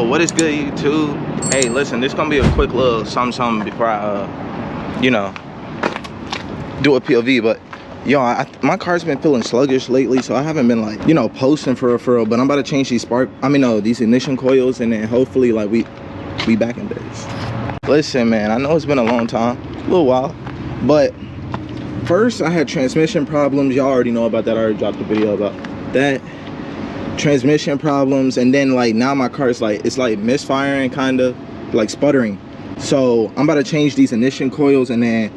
What is good, YouTube? Hey, listen, this gonna be a quick little something before I you know, do a POV. But yo, my car's been feeling sluggish lately, so I haven't been like, you know, posting for real. But I'm about to change these these ignition coils, and then hopefully like we back in this. Listen, man, I know it's been a long time, a little while, but first I had transmission problems. Y'all already know about that. I already dropped a video about that. Transmission problems, and then like now my car is like, it's like misfiring, kind of like sputtering. So I'm about to change these ignition coils, and then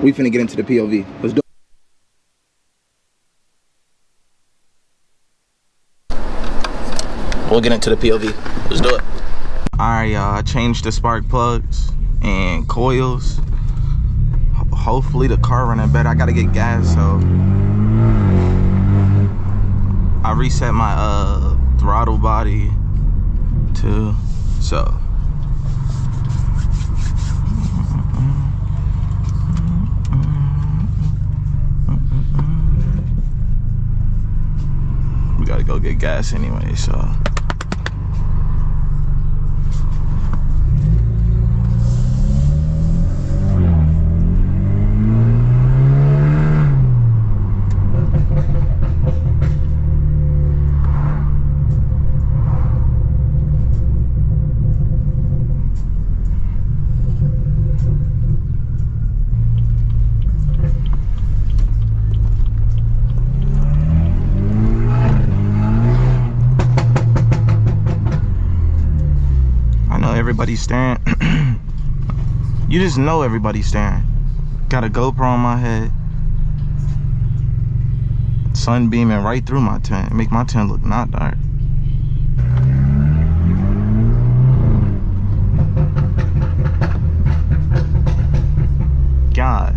we finna get into the POV. Let's do it. We'll get into the POV. Let's do it. Alright, y'all, I changed the spark plugs and coils. Hopefully the car running better. I gotta get gas, so I reset my throttle body too, so we gotta go get gas anyway, so everybody's staring. You just know everybody's staring. Got a GoPro on my head, sun beaming right through my tent, make my tent look not dark. God.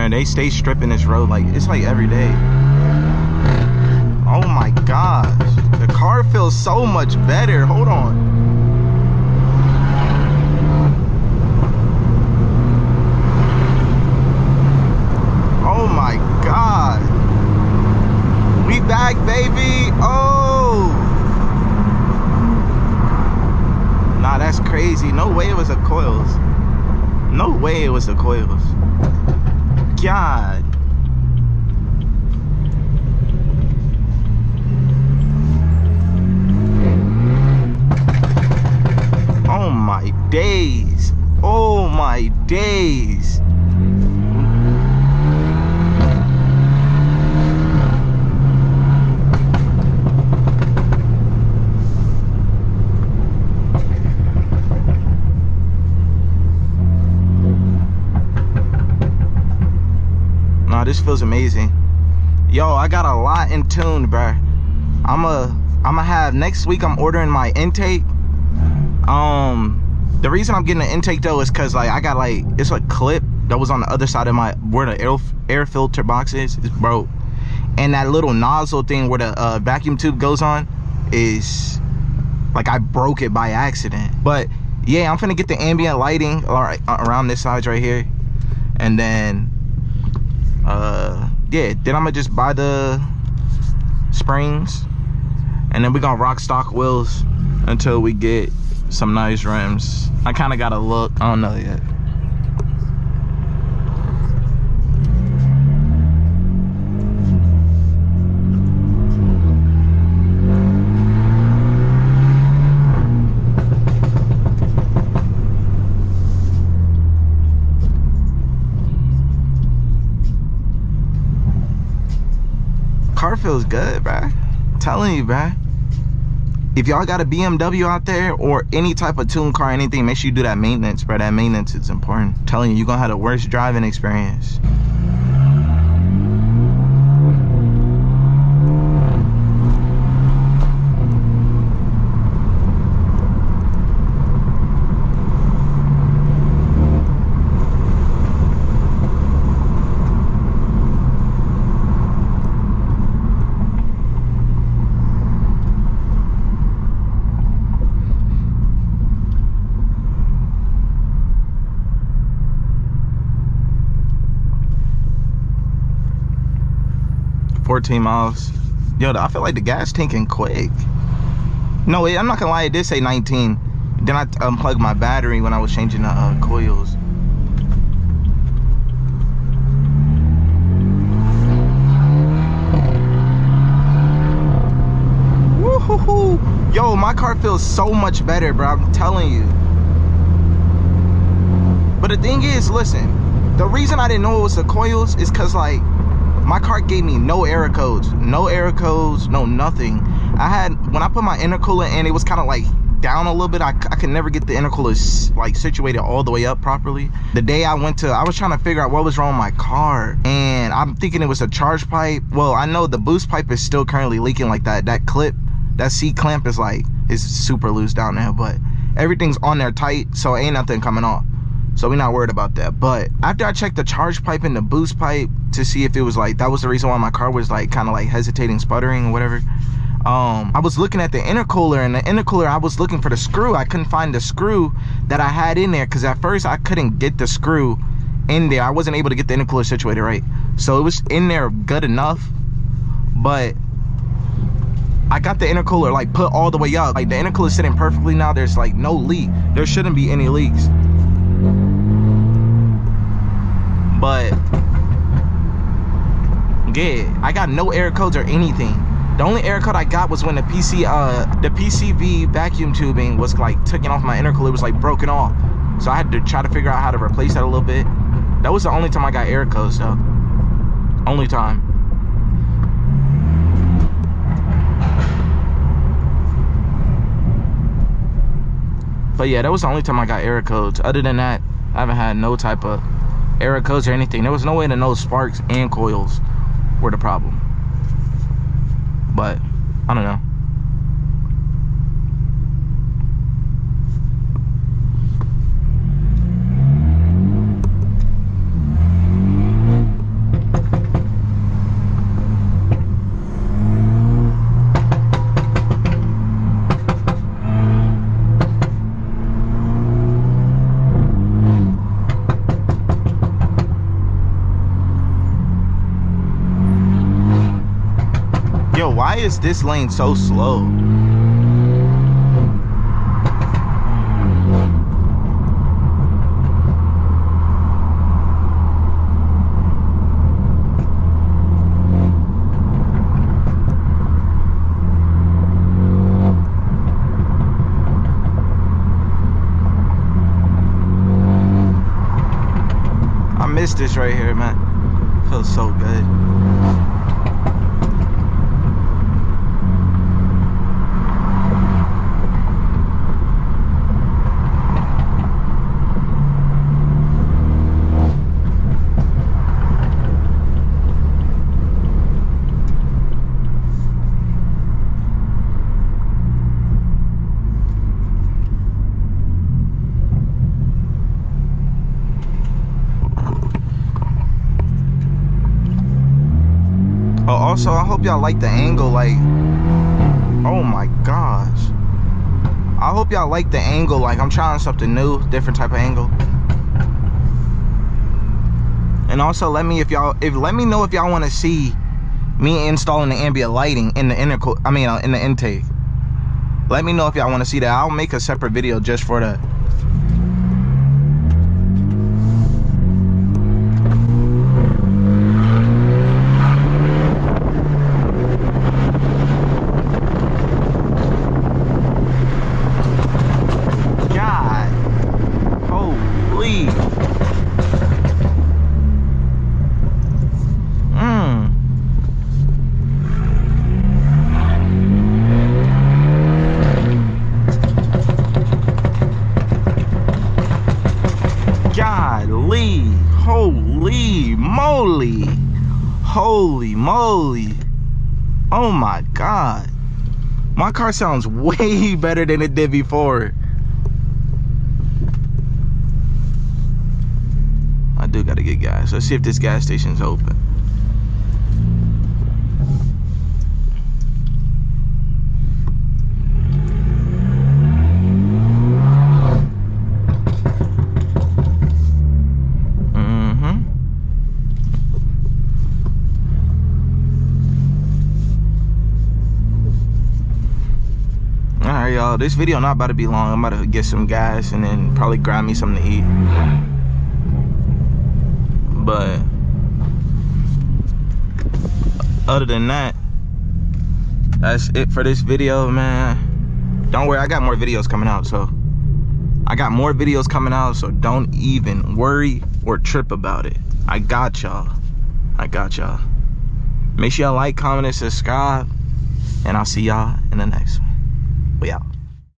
They stay stripping this road like it's like every day. Oh my gosh, the car feels so much better. Hold on. Oh my god, we back, baby. Oh, nah, that's crazy. No way it was the coils. No way it was the coils. God. Oh my days. Oh my days. This feels amazing. Yo, I got a lot in tune, bruh. I'ma have next week. I'm ordering my intake. The reason I'm getting an intake though is because like I got like, it's a clip that was on the other side of my, where the air filter box is broke, and that little nozzle thing where the vacuum tube goes on is like, I broke it by accident. But yeah, I'm finna get the ambient lighting around this side right here, and then yeah, then I'm gonna just buy the springs, and then we're gonna rock stock wheels until we get some nice rims. I kind of gotta look, I don't know yet. Car feels good, bruh. I'm telling you, bruh. If y'all got a BMW out there or any type of tune car, anything, make sure you do that maintenance, bruh. That maintenance is important. I'm telling you, you're gonna have the worst driving experience. 14 miles. Yo, I feel like the gas tanking quick. No, I'm not gonna lie, it did say 19. Then I unplugged my battery when I was changing the coils. Woo-hoo-hoo. Yo, my car feels so much better, bro. I'm telling you. But the thing is, listen, the reason I didn't know it was the coils is because, like, my car gave me no error codes. No error codes, no nothing. When I put my intercooler in, it was kind of like down a little bit. I could never get the intercooler like situated all the way up properly. The day I was trying to figure out what was wrong with my car, and I'm thinking it was a charge pipe. Well, I know the boost pipe is still currently leaking like that. That clip, that C clamp is super loose down there, but everything's on there tight, so ain't nothing coming off. So we're not worried about that. But after I checked the charge pipe and the boost pipe to see if it was like, that was the reason why my car was like kind of like hesitating, sputtering or whatever. I was looking at the intercooler, and the intercooler, I was looking for the screw. I couldn't find the screw that I had in there, because at first I couldn't get the screw in there. I wasn't able to get the intercooler situated right. So it was in there good enough, but I got the intercooler like put all the way up. Like the intercooler is sitting perfectly now. There's like no leak. There shouldn't be any leaks. But yeah, I got no error codes or anything. The only error code I got was when the PCV vacuum tubing was like taking off my intercooler. It was like broken off. So I had to try to figure out how to replace that a little bit. That was the only time I got error codes though. Only time. But yeah, that was the only time I got error codes. Other than that, I haven't had no type of error codes or anything. There was no way to know sparks and coils were the problem. But I don't know. Why is this lane so slow? I missed this right here, man. Feels so good. Also, I hope y'all like the angle, like, oh my gosh. I hope y'all like the angle, like I'm trying something new, different type of angle. And also let me know if y'all want to see me installing the ambient lighting in the in the intake. Let me know if y'all want to see that. I'll make a separate video just for that. Holy moly. Oh my god. My car sounds way better than it did before. I do gotta get gas. Let's see if this gas station's open. y'all, this video not about to be long. I'm about to get some gas and then probably grab me something to eat. But other than that, that's it for this video, man. Don't worry, I got more videos coming out, so don't even worry or trip about it. I got y'all. Make sure y'all like, comment, and subscribe, and I'll see y'all in the next one. We out.